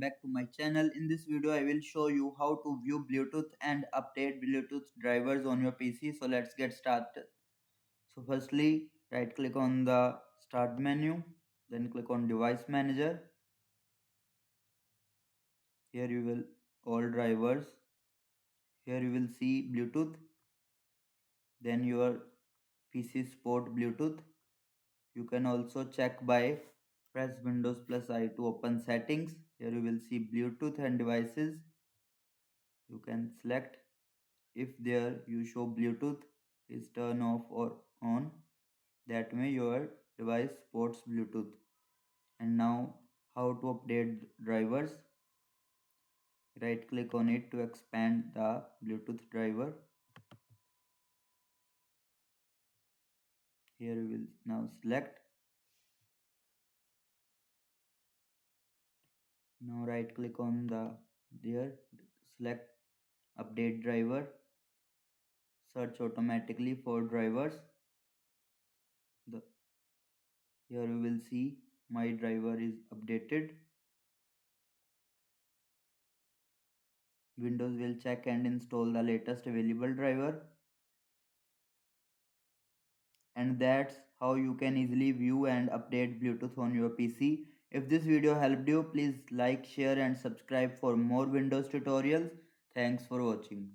back to my channel. In this video I will show you how to view Bluetooth and update Bluetooth drivers on your PC. So let's get started. So firstly, right click on the start menu, then click on device manager. Here you will all drivers. Here you will see Bluetooth, then your PC support Bluetooth. You can also check by press Windows plus I to open settings. Here you will see Bluetooth and devices. You can select. If there you show Bluetooth is turn off or on, that way your device supports Bluetooth. And now how to update drivers. Right click on it to expand the Bluetooth driver. Here we will now select. Now right click on there, select update driver, search automatically for drivers. Here you will see my driver is updated. Windows will check and install the latest available driver. And that's how you can easily view and update Bluetooth on your PC. If this video helped you, please like, share and subscribe for more Windows tutorials. Thanks for watching.